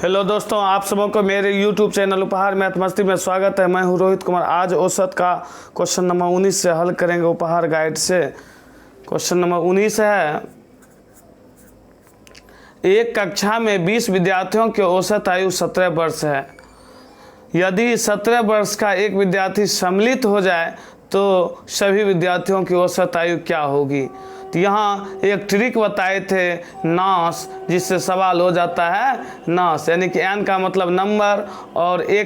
Hello दोस्तों, आप सबों को मेरे YouTube चैनल उपहार मैथ मस्ती में स्वागत है। मैं हूं रोहित कुमार। आज औसत का क्वेश्चन नंबर 19 से हल करेंगे उपहार गाइड से। क्वेश्चन नंबर 19 है, एक कक्षा में 20 विद्यार्थियों की औसत आयु 17 वर्ष है। यदि 17 वर्ष का एक विद्यार्थी सम्मिलित हो जाए तो सभी विद्यार्थियों की औसत आयु क्या होगी। तो यहाँ एक ट्रिक बताए थे नास, जिससे सवाल हो जाता है नास, यानी कि एन का मतलब नंबर और ए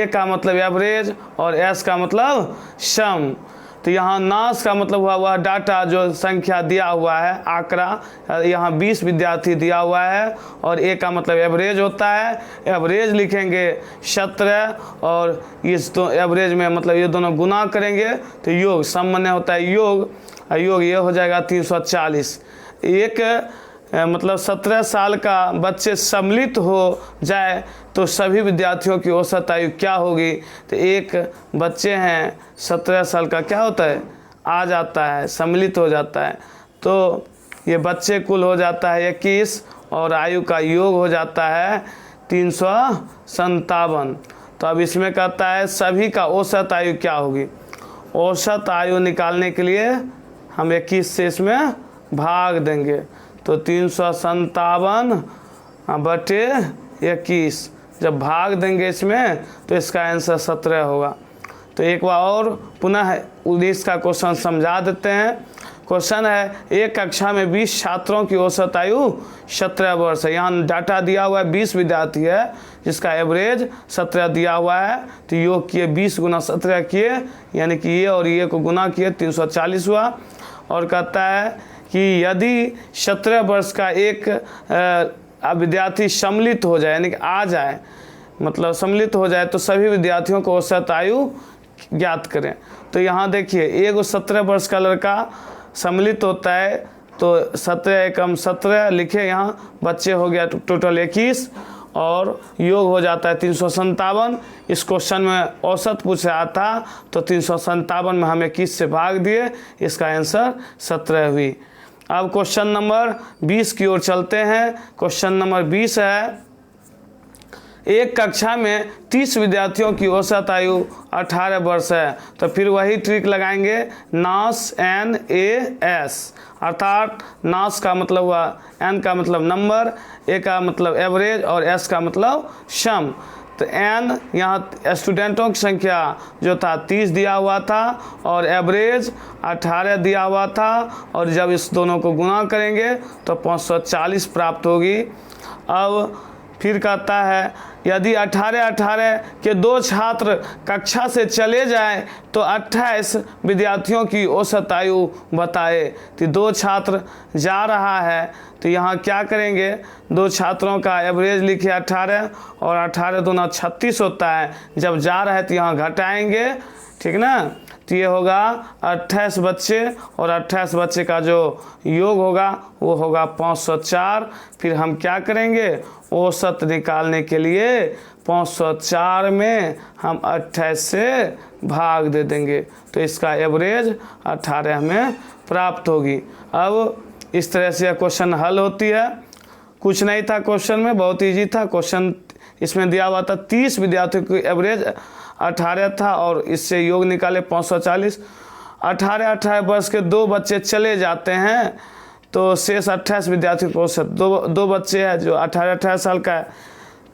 का मतलब एवरेज और एस का मतलब सम। तो यहाँ नास का मतलब हुआ वह डाटा जो संख्या दिया हुआ है, आंकड़ा। यहाँ 20 विद्यार्थी दिया हुआ है और ए का मतलब एवरेज होता है। एवरेज लिखेंगे 17 और इस दो एवरेज में मतलब ये दोनों गुना करेंगे तो योग सामान्य होता है। योग ये हो जाएगा 340। एक मतलब 17 साल का बच्चे सम्मिलित हो जाए तो सभी विद्यार्थियों की औसत आयु क्या होगी। तो एक बच्चे हैं 17 साल का, क्या होता है, आ जाता है, सम्मिलित हो जाता है, तो ये बच्चे कुल हो जाता है 21 और आयु का योग हो जाता है 357। तो अब इसमें कहता है सभी का औसत आयु क्या होगी। औसत आयु निकालने के लिए हम 21 से इसमें भाग देंगे तो 357/21 जब भाग देंगे इसमें तो इसका आंसर 17 होगा। तो एक बार और पुनः 19 का क्वेश्चन समझा देते हैं। क्वेश्चन है, एक कक्षा में 20 छात्रों की औसत आयु 17 वर्ष है। यहाँ डाटा दिया हुआ है 20 विद्यार्थी है जिसका एवरेज 17 दिया हुआ है। तो योग किए 20 गुना 17 किए, यानी कि ये और ये को गुना किए 340 हुआ। और कहता है कि यदि 17 वर्ष का एक विद्यार्थी सम्मिलित हो जाए, यानी कि आ जाए, मतलब सम्मिलित हो जाए तो सभी विद्यार्थियों को औसत आयु ज्ञात करें। तो यहाँ देखिए, एक 17 वर्ष का लड़का सम्मिलित होता है तो 17 एकम 17 लिखे, यहाँ बच्चे हो गया टोटल 21 और योग हो जाता है 357। इस क्वेश्चन में औसत पूछ रहा था तो 357 में हम 21 से भाग दिए, इसका आंसर 17 हुई। अब क्वेश्चन नंबर 20 की ओर चलते हैं। क्वेश्चन नंबर 20 है, एक कक्षा में 30 विद्यार्थियों की औसत आयु 18 वर्ष है। तो फिर वही ट्रिक लगाएंगे, नास NAS, अर्थात नास का मतलब हुआ एन का मतलब नंबर, ए का मतलब एवरेज और एस का मतलब सम। तो एन यहाँ स्टूडेंटों की संख्या जो था 30 दिया हुआ था और एवरेज 18 दिया हुआ था, और जब इस दोनों को गुना करेंगे तो 540 प्राप्त होगी। अब फिर कहता है यदि 18 के 2 छात्र कक्षा से चले जाएं तो 28 विद्यार्थियों की औसत आयु बताए। तो 2 छात्र जा रहा है तो यहाँ क्या करेंगे, 2 छात्रों का एवरेज लिखे 18 और 18 दूना 36 होता है। जब जा रहा है तो यहाँ घटाएंगे, ठीक ना। तो ये होगा 28 बच्चे और 28 बच्चे का जो योग होगा वो होगा 504। फिर हम क्या करेंगे, औसत निकालने के लिए 504 में हम 28 से भाग दे देंगे तो इसका एवरेज 18 हमें प्राप्त होगी। अब इस तरह से यह क्वेश्चन हल होती है। कुछ नहीं था क्वेश्चन में, बहुत ईजी था क्वेश्चन। इसमें दिया हुआ था 30 विद्यार्थियों की एवरेज 18 था और इससे योग निकाले 540। 18 वर्ष के 2 बच्चे चले जाते हैं तो शेष 28 विद्यार्थियों को औसत दो बच्चे हैं जो 18 साल का है,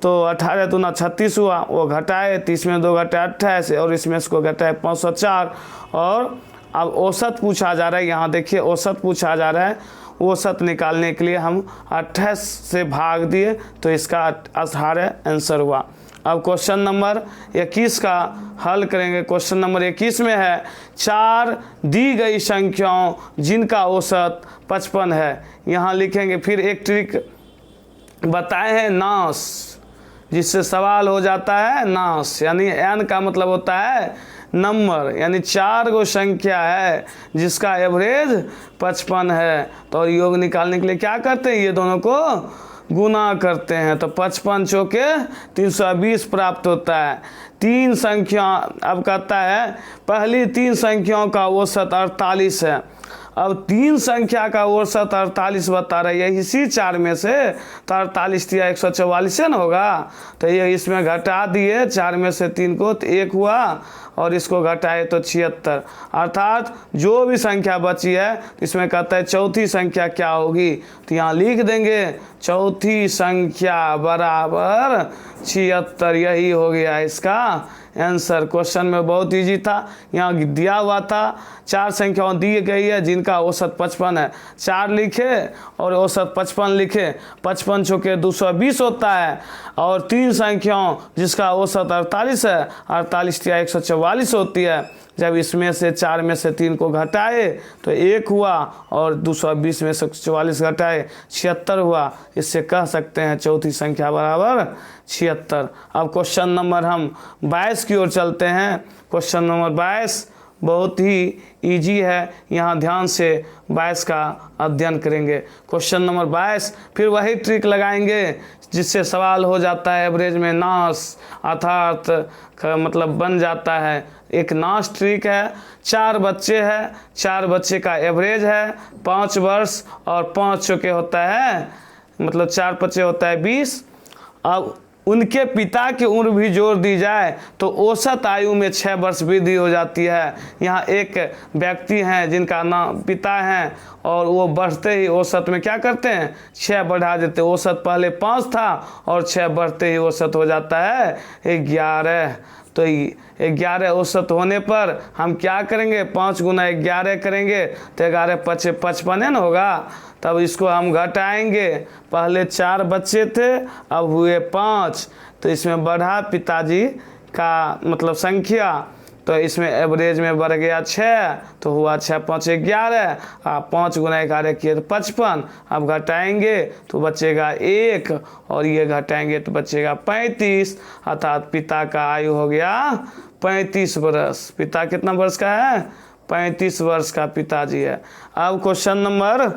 तो 18 दूना 36 हुआ, वो घटाए 30 में 2 घटाए 28 और इसमें इसको घटाए 504। और अब औसत पूछा जा रहा है, यहाँ देखिए औसत पूछा जा रहा है। औसत निकालने के लिए हम 28 से भाग दिए तो इसका 18 आंसर हुआ। अब क्वेश्चन नंबर 21 का हल करेंगे। क्वेश्चन नंबर 21 में है, 4 दी गई संख्याओं जिनका औसत 55 है। यहाँ लिखेंगे, फिर एक ट्रिक बताए हैं नास, जिससे सवाल हो जाता है नास, यानी एन का मतलब होता है नंबर, यानी 4 गो संख्या है जिसका एवरेज 55 है। तो योग निकालने के लिए क्या करते हैं, ये दोनों को गुना करते हैं तो 55 चौके 320 प्राप्त होता है। 3 संख्या, अब कहता है पहली 3 संख्याओं का औसत 48 है। अब 3 संख्या का औसत 48 बता रही है, इसी 4 में से तो 48 या 144 न होगा। तो ये इसमें घटा दिए 4 में से 3 को, तो 1 हुआ और इसको घटाए तो 76। अर्थात जो भी संख्या बची है इसमें कहता है चौथी संख्या क्या होगी, तो यहाँ लिख देंगे चौथी संख्या बराबर 76। यही हो गया इसका आंसर। क्वेश्चन में बहुत इजी था, यहाँ दिया हुआ था 4 संख्याओं दी गई है जिनका औसत 55 है, 4 लिखे और औसत 55 लिखे, 55 चौके 220 होता है, और 3 संख्याओं जिसका औसत 48 है, 48 या 144 होती है। जब इसमें से 4 में से 3 को घटाए तो 1 हुआ और 220 में से 44 घटाए 76 हुआ। इससे कह सकते हैं चौथी संख्या बराबर 76। अब क्वेश्चन नंबर हम 22 की ओर चलते हैं। क्वेश्चन नंबर 22 बहुत ही इजी है, यहाँ ध्यान से 22 का अध्ययन करेंगे। क्वेश्चन नंबर 22 फिर वही ट्रिक लगाएंगे जिससे सवाल हो जाता है एवरेज में नाश, अर्थात का मतलब बन जाता है। एक नाश ट्रिक है, 4 बच्चे हैं, 4 बच्चे का एवरेज है 5 वर्ष और 5 चौके होता है, मतलब 4 बच्चे होता है 20। अब उनके पिता की उम्र भी जोड़ दी जाए तो औसत आयु में 6 वर्ष वृद्धि हो जाती है। यहाँ एक व्यक्ति हैं जिनका नाम पिता हैं और वो बढ़ते ही औसत में क्या करते हैं 6 बढ़ा देते। औसत पहले 5 था और 6 बढ़ते ही औसत हो जाता है 11। तो 11 औसत होने पर हम क्या करेंगे 5 गुना 11 करेंगे तो 11 पचे 55 ना होगा। तब इसको हम घटाएंगे, पहले 4 बच्चे थे अब हुए 5, तो इसमें बढ़ा पिताजी का मतलब संख्या, तो इसमें एवरेज में बढ़ गया 6, तो हुआ 6 5 11, 5 गुना 11 किए तो 55। अब घटाएंगे तो बचेगा 1 और ये घटाएंगे तो बचेगा 35, अर्थात पिता का आयु हो गया 35 वर्ष। पिता कितना वर्ष का है 35 वर्ष का पिताजी है। अब क्वेश्चन नंबर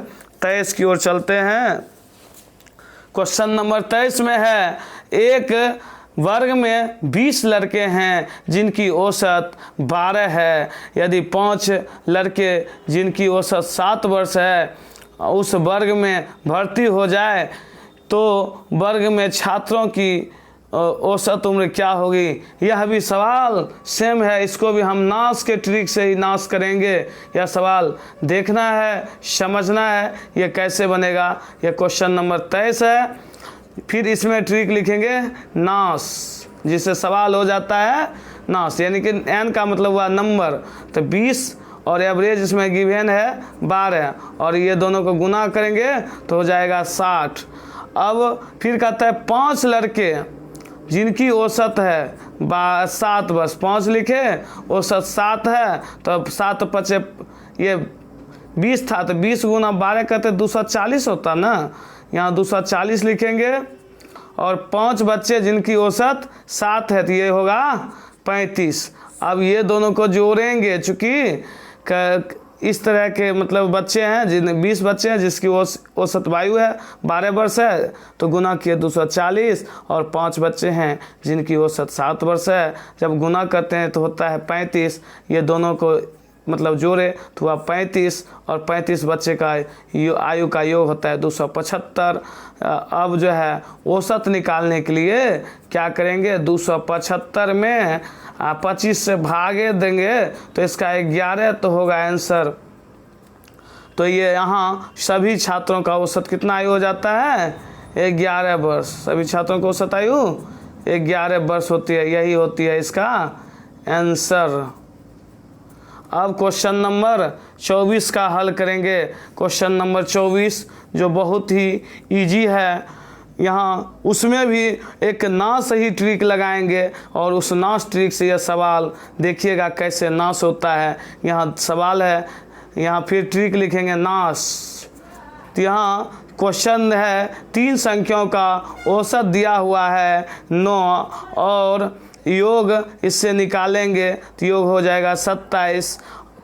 23 की ओर चलते हैं। क्वेश्चन नंबर 23 में है एक वर्ग में 20 लड़के हैं जिनकी औसत 12 है। यदि 5 लड़के जिनकी औसत 7 वर्ष है उस वर्ग में भर्ती हो जाए तो वर्ग में छात्रों की औसत उम्र क्या होगी। यह भी सवाल सेम है, इसको भी हम नाश के ट्रिक से ही नाश करेंगे। यह सवाल देखना है, समझना है ये कैसे बनेगा। यह क्वेश्चन नंबर 23 है। फिर इसमें ट्रिक लिखेंगे नाश, जिससे सवाल हो जाता है नाश, यानी कि n का मतलब हुआ नंबर, तो 20 और एवरेज इसमें गिवन है 12 और ये दोनों को गुना करेंगे तो हो जाएगा 60। अब फिर कहता है 5 लड़के जिनकी औसत है 7 वर्ष, 5 लिखे औसत 7 है तो 7 पचे ये 20 था तो 20 गुना 12 करते 240 होता ना, यहाँ 240 लिखेंगे। और 5 बच्चे जिनकी औसत 7 है तो ये होगा 35। अब ये दोनों को जोड़ेंगे, चूँकि इस तरह के मतलब बच्चे हैं जिन 20 बच्चे हैं जिसकी औसत वायु है 12 वर्ष है तो गुना किए 240, और 5 बच्चे हैं जिनकी औसत 7 वर्ष है, जब गुना करते हैं तो होता है 35। ये दोनों को मतलब जोड़े तो हुआ 35 और 35 बच्चे का आयु का योग होता है 275। अब जो है औसत निकालने के लिए क्या करेंगे 275 में 25 से भागे देंगे तो इसका 11 तो होगा आंसर। तो ये यहाँ सभी छात्रों का औसत कितना आयु हो जाता है 11 वर्ष। सभी छात्रों को औसत आयु 11 वर्ष होती है, यही होती है इसका आंसर। अब क्वेश्चन नंबर 24 का हल करेंगे। क्वेश्चन नंबर 24 जो बहुत ही इजी है, यहाँ उसमें भी एक नाश ही ट्रिक लगाएंगे और उस नाश ट्रिक से यह सवाल देखिएगा कैसे नाश होता है। यहाँ सवाल है, यहाँ फिर ट्रिक लिखेंगे नाश। तो यहाँ क्वेश्चन है 3 संख्याओं का औसत दिया हुआ है 9 और योग इससे निकालेंगे तो योग हो जाएगा 27।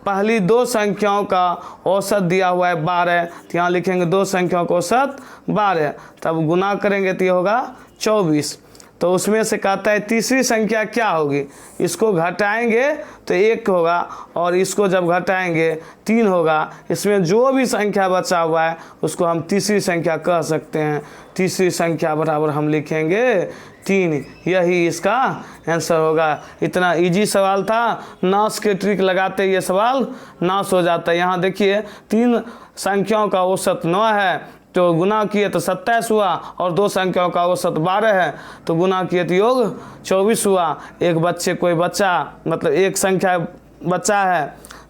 पहली 2 संख्याओं का औसत दिया हुआ है 12, तो यहाँ लिखेंगे 2 संख्याओं का औसत 12, तब गुना करेंगे तो ये होगा 24। तो उसमें से कहता है तीसरी संख्या क्या होगी। इसको घटाएंगे तो 1 होगा और इसको जब घटाएंगे 3 होगा। इसमें जो भी संख्या बचा हुआ है उसको हम तीसरी संख्या कह सकते हैं। तीसरी संख्या बराबर हम लिखेंगे 3। यही इसका आंसर होगा। इतना इजी सवाल था, नाश के ट्रिक लगाते ये सवाल नाश हो जाता है। यहाँ देखिए 3 संख्याओं का औसत 9 है तो गुना किए तो 27 हुआ, और 2 संख्याओं का औसत 12 है तो गुना किए तो योग 24 हुआ। एक बच्चे कोई बच्चा मतलब एक संख्या बच्चा है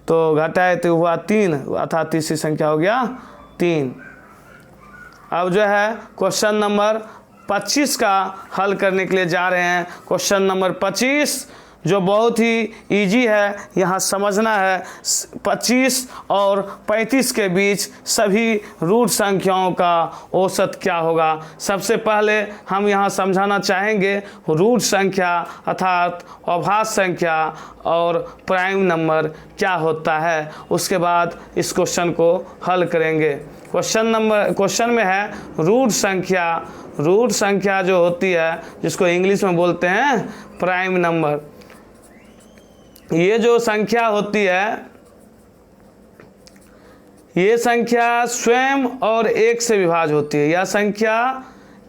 तो घटाए तो हुआ 3, अर्थात तीसरी संख्या हो गया 3। अब जो है क्वेश्चन नंबर 25 का हल करने के लिए जा रहे हैं। क्वेश्चन नंबर 25 जो बहुत ही इजी है, यहाँ समझना है 25 और 35 के बीच सभी रूट संख्याओं का औसत क्या होगा। सबसे पहले हम यहाँ समझाना चाहेंगे रूट संख्या अर्थात अभाज्य संख्या और प्राइम नंबर क्या होता है। उसके बाद इस क्वेश्चन को हल करेंगे। क्वेश्चन में है रूट संख्या। रूट संख्या जो होती है जिसको इंग्लिश में बोलते हैं प्राइम नंबर। ये जो संख्या होती है ये संख्या स्वयं और 1 से विभाज्य होती है। यह संख्या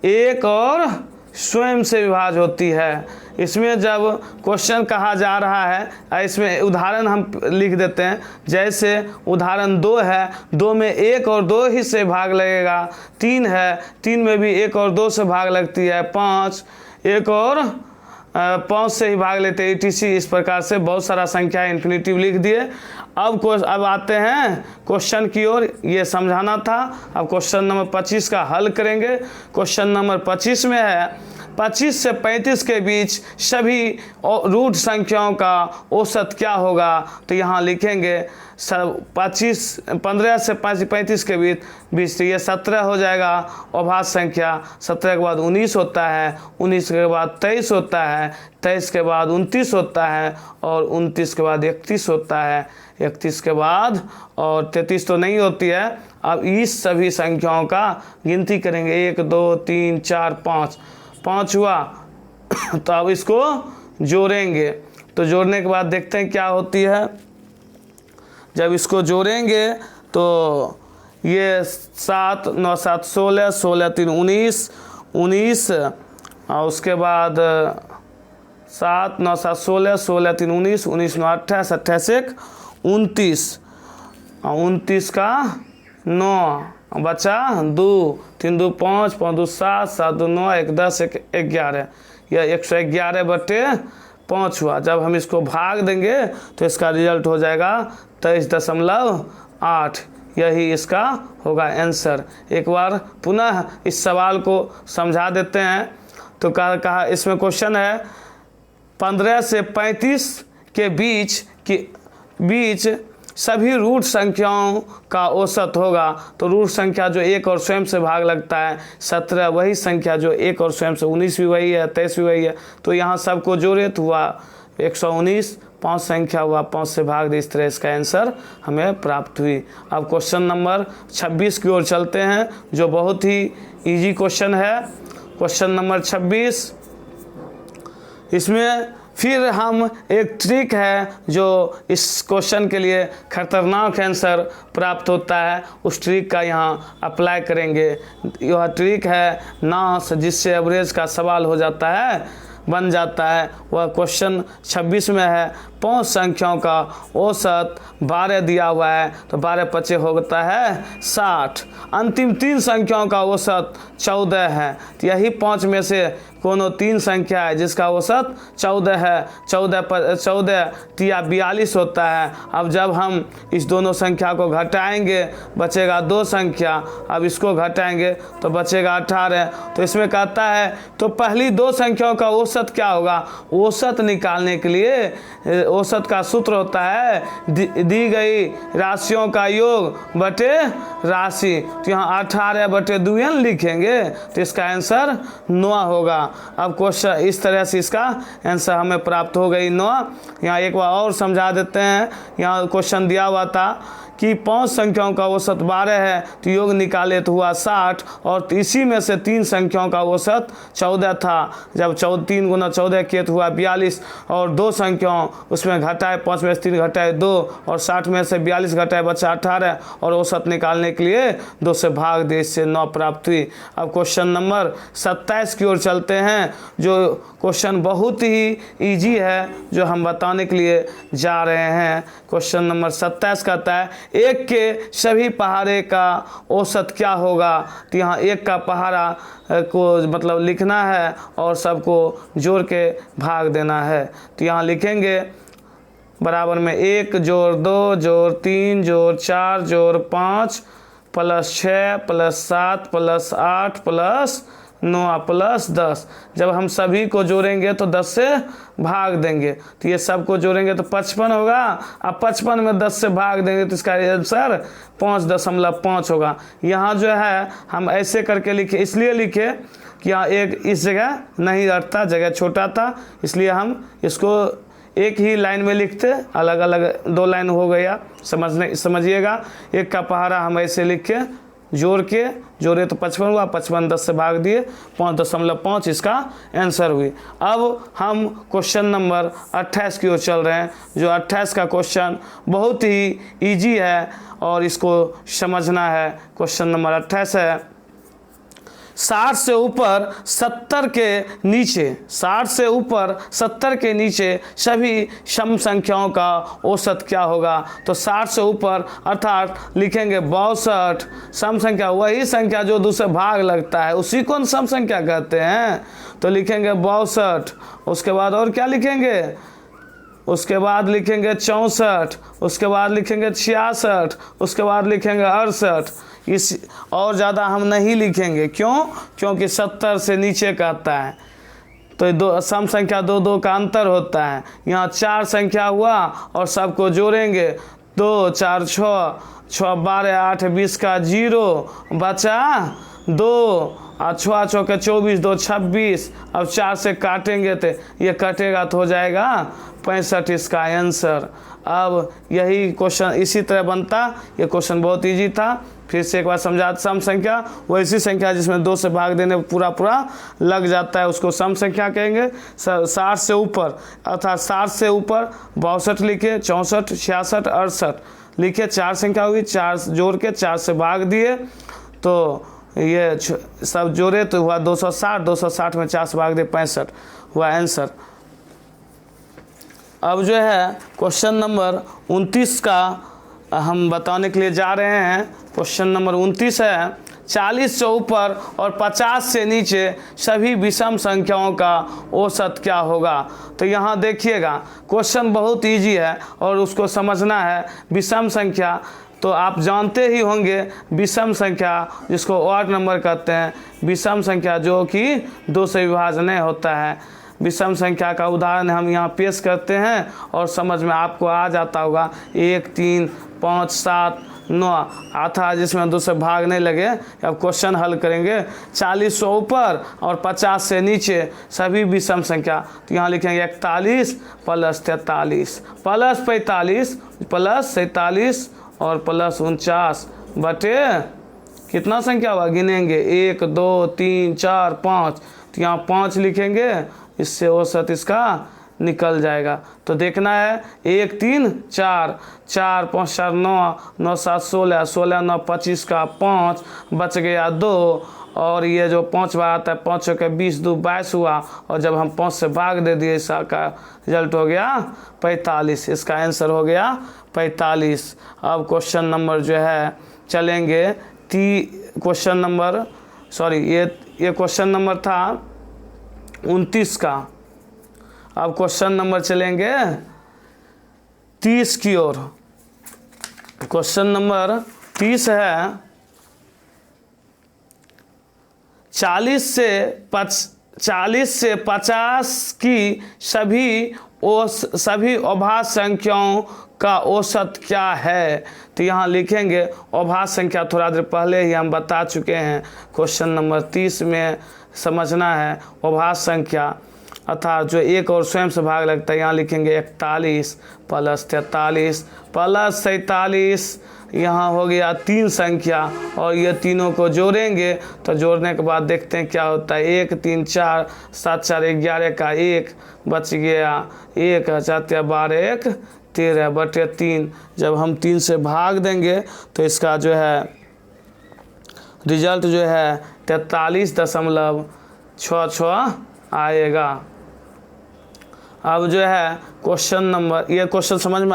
1 और स्वयं से विभाज्य होती है। इसमें जब क्वेश्चन कहा जा रहा है, इसमें उदाहरण हम लिख देते हैं। जैसे उदाहरण 2 है, 2 में 1 और 2 ही से भाग लगेगा। 3 है, 3 में भी 1 और 2 से भाग लगती है। 5 1 और 5 से ही भाग लेते हैं। etc इस प्रकार से बहुत सारा संख्या इन्फिनिटिव लिख दिए। अब आते हैं क्वेश्चन की ओर, ये समझाना था। अब क्वेश्चन नंबर 25 का हल करेंगे। क्वेश्चन नंबर 25 में है 25 से 35 के बीच सभी रूट संख्याओं का औसत क्या होगा। तो यहाँ लिखेंगे 15 से 35 के बीच तो ये 17 हो जाएगा अभाज्य संख्या। 17 के बाद 19 होता है, 19 के बाद 23 होता है, 23 के बाद 29 होता है और 29 के बाद 31 होता है, 31 के बाद और 33 तो नहीं होती है। अब इस सभी संख्याओं का गिनती करेंगे। 1 2 3 4 5 हुआ तो अब इसको जोड़ेंगे। तो जोड़ने के बाद देखते हैं क्या होती है। जब इसको जोड़ेंगे तो ये 7 9 7 16, 16 3 19 और उसके बाद 7 9 7 16, 16 3 19, 19 9 28, 28 1 29 और 29 का 9 बचा 2, 3 2 5, 5 2 7, 7 2 9, 1 10, 1 11। यह 111/5 हुआ। जब हम इसको भाग देंगे तो इसका रिजल्ट हो जाएगा 23.8। यही इसका होगा आंसर। एक बार पुनः इस सवाल को समझा देते हैं। तो कहा इसमें क्वेश्चन है 15 से 35 के बीच सभी रूट संख्याओं का औसत होगा। तो रूट संख्या जो 1 और स्वयं से भाग लगता है 17, वही संख्या जो 1 और स्वयं से 19 भी वही है, 23 भी वही है। तो यहाँ सबको जोड़े तो हुआ 119, 5 संख्या हुआ 5 से भाग दे। इस तरह इसका आंसर हमें प्राप्त हुई। अब क्वेश्चन नंबर 26 की ओर चलते हैं जो बहुत ही इजी क्वेश्चन है। क्वेश्चन नंबर 26, इसमें फिर हम एक ट्रिक है जो इस क्वेश्चन के लिए खतरनाक आंसर प्राप्त होता है, उस ट्रिक का यहाँ अप्लाई करेंगे। यह ट्रिक है नाश, जिससे एवरेज का सवाल हो जाता है, बन जाता है। वह क्वेश्चन 26 में है 5 संख्याओं का औसत 12 दिया हुआ है तो 12 पचे होता है 60। अंतिम 3 संख्याओं का औसत 14 है। तो यही 5 में से कोनो 3 संख्या है जिसका औसत 14 है। 14 तिया 42 होता है। अब जब हम इस दोनों संख्या को घटाएंगे बचेगा 2 संख्या। अब इसको घटाएंगे तो बचेगा 18। तो इसमें कहता है तो पहली 2 संख्याओं का औसत क्या होगा। औसत निकालने के लिए औसत का सूत्र होता है दी गई राशियों का योग बटे राशि। तो यहाँ 18/2 लिखेंगे तो इसका आंसर 9 होगा। अब क्वेश्चन इस तरह से इसका आंसर हमें प्राप्त हो गई 9। यहाँ एक बार और समझा देते हैं। यहाँ क्वेश्चन दिया हुआ था कि 5 संख्याओं का औसत 12 है तो योग निकाले तो हुआ 60, और इसी में से 3 संख्याओं का औसत 14 था। जब 3 गुना 14 किए तो हुआ 42, और 2 संख्याओं उसमें घटाए, 5 में से 3 घटाए 2, और 60 में से 42 घटाए बचा 18, और औसत निकालने के लिए 2 से भाग दे, इससे 9 प्राप्त हुई। अब क्वेश्चन नंबर 27 की ओर चलते हैं, जो क्वेश्चन बहुत ही इजी है, जो हम बताने के लिए जा रहे हैं। क्वेश्चन नंबर 27 कहता है 1 के सभी पहाड़े का औसत क्या होगा। तो यहाँ 1 का पहाड़ा को मतलब लिखना है और सबको जोड़ के भाग देना है। तो यहाँ लिखेंगे बराबर में 1 जोड़ 2 जोड़ 3 जोड़ 4 जोड़ 5 plus 6 plus 7 plus 8 plus 9 plus 10। जब हम सभी को जोड़ेंगे तो 10 से भाग देंगे, तो ये सबको जोड़ेंगे तो 55 होगा। अब 55 में 10 से भाग देंगे तो इसका आंसर 5.5 होगा। यहाँ जो है हम ऐसे करके लिखे, इसलिए लिखे कि यहाँ एक इस जगह नहीं अटता, जगह छोटा था, इसलिए हम इसको एक ही लाइन में लिखते, अलग अलग 2 लाइन हो गया। समझिएगा, 1 का पहाड़ा हम ऐसे लिख के जोड़े तो 55 हुआ, 55 10 से भाग दिए, 5.5 इसका आंसर हुई। अब हम क्वेश्चन नंबर 28 की ओर चल रहे हैं, जो 28 का क्वेश्चन बहुत ही इजी है और इसको समझना है। क्वेश्चन नंबर 28 है 60 से ऊपर 70 के नीचे, 60 से ऊपर 70 के नीचे सभी सम संख्याओं का औसत क्या होगा। तो 60 से ऊपर अर्थात लिखेंगे 62। सम संख्या वही संख्या जो दूसरे भाग लगता है, उसी को सम संख्या कहते हैं। तो लिखेंगे 62, उसके बाद और क्या लिखेंगे, उसके बाद लिखेंगे 64, उसके बाद लिखेंगे 66, उसके बाद लिखेंगे 68। इस और ज़्यादा हम नहीं लिखेंगे, क्यों? क्योंकि 70 से नीचे का आता है तो दो सम संख्या 2 का अंतर होता है। यहाँ 4 संख्या हुआ और सबको जोड़ेंगे, 2 4 6 6 12 8 20 का 0 बचा 2 और 6 6 24 2 26। अब 4 से काटेंगे तो ये कटेगा तो हो जाएगा 65 इसका आंसर। अब यही क्वेश्चन इसी तरह बनता। ये क्वेश्चन बहुत इजी था, फिर से एक बार समझा। सम संख्या वो ऐसी संख्या जिसमें 2 से भाग देने पूरा लग जाता है, उसको सम संख्या कहेंगे। 60 से ऊपर अर्थात 60 से ऊपर 62 लिखे, 64 66 68 लिखे, 4 संख्या हुई, 4 जोड़ के 4 से भाग दिए तो ये सब जोड़े तो हुआ 260। 260 में 4 से भाग दिए 65 हुआ आंसर। अब जो है क्वेश्चन नंबर 29 का हम बताने के लिए जा रहे हैं। क्वेश्चन नंबर 29 है 40 से ऊपर और 50 से नीचे सभी विषम संख्याओं का औसत क्या होगा। तो यहाँ देखिएगा क्वेश्चन बहुत इजी है और उसको समझना है। विषम संख्या तो आप जानते ही होंगे, विषम संख्या जिसको ऑड नंबर कहते हैं, विषम संख्या जो कि 2 से विभाजन होता है। विषम संख्या का उदाहरण हम यहाँ पेश करते हैं और समझ में आपको आ जाता होगा। 1 3 5 7 9 आता जिसमें 2 से भाग नहीं लगे। अब क्वेश्चन हल करेंगे 40 से ऊपर और 50 से नीचे सभी विषम संख्या। तो यहाँ लिखेंगे 41 प्लस 43 प्लस 45 प्लस 47 और प्लस 49 बटे कितना संख्या हुआ, गिनेंगे 1 2 3 4 5। तो यहाँ 5 लिखेंगे, इससे औसत इसका निकल जाएगा। तो देखना है 1 3 4 4 5 4 9 9 7 16 16 9 25 का 5 बच गया 2 और ये जो 5 बार आता है 5 के 20 2 22 हुआ और जब हम 5 से भाग दे दिए इसका रिजल्ट हो गया 45। इसका आंसर हो गया 45। अब क्वेश्चन नंबर जो है चलेंगे क्वेश्चन नंबर ये क्वेश्चन नंबर था 29 का। अब क्वेश्चन नंबर चलेंगे 30 की ओर। क्वेश्चन नंबर 30 है 40 से 50 की सभी अभाज्य संख्याओं का औसत क्या है। तो यहाँ लिखेंगे अभाज्य संख्या, थोड़ा देर पहले ही हम बता चुके हैं। क्वेश्चन नंबर 30 में समझना है अभाज्य संख्या। अर्थात जो एक और स्वयं से भाग लगता है, यहाँ लिखेंगे 41 प्लस 43 प्लस 47, यहाँ हो गया 3 संख्या, और ये तीनों को जोड़ेंगे तो जोड़ने के बाद देखते हैं क्या होता है। 1 3 4 7 4 11 का 1 बच गया, 1 4 12 1 13 बटे 3। जब हम 3 से भाग देंगे तो इसका जो है रिजल्ट जो है 43.66 आएगा। अब जो है क्वेश्चन नंबर, ये क्वेश्चन समझ में